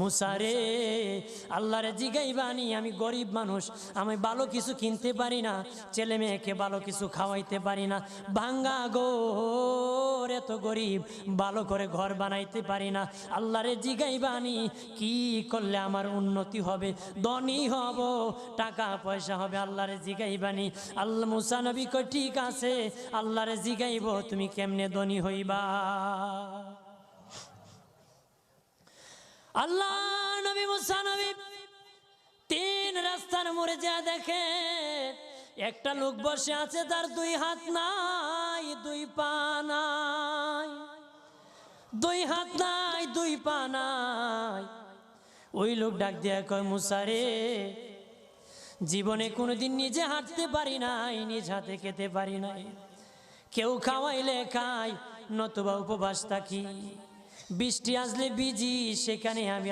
মুসা রে আল্লাহরে জিগাইবানি, আমি গরিব মানুষ, আমি ভালো কিছু কিনতে পারি না, ছেলে মেয়েকে ভালো কিছু খাওয়াইতে পারি না, ভাঙ্গা ঘর, এত গরিব, ভালো করে ঘর বানাইতে পারি না। আল্লাহরে জিগাইবানি কি করলে আমার উন্নতি হবে, ধনী হব, টাকা পয়সা হবে, আল্লাহরে জিগাইবানি। আল্লাহ মুসা নবী কই ঠিক আছে, আল্লাহরে জিগাইব তুমি কেমনে ধনী হইবা। আল্লাহ নবী মুসা নবী 3 রাস্তার মোড়ে যা দেখে একটা লোক বসে আছে, তার 2 হাত নাই 2 পা নাই, 2 হাত নাই 2 পা নাই। ওই লোক ডাক দিয়া কয় মুসা রে জীবনে কোনোদিন নিজে হাঁটতে পারি নাই, নিজ হাতে খেতে পারি নাই, কেউ খাওয়াইলে খাই নতুবা উপবাস থাকি, বৃষ্টি আসলে ভিজি, সেখানে আমি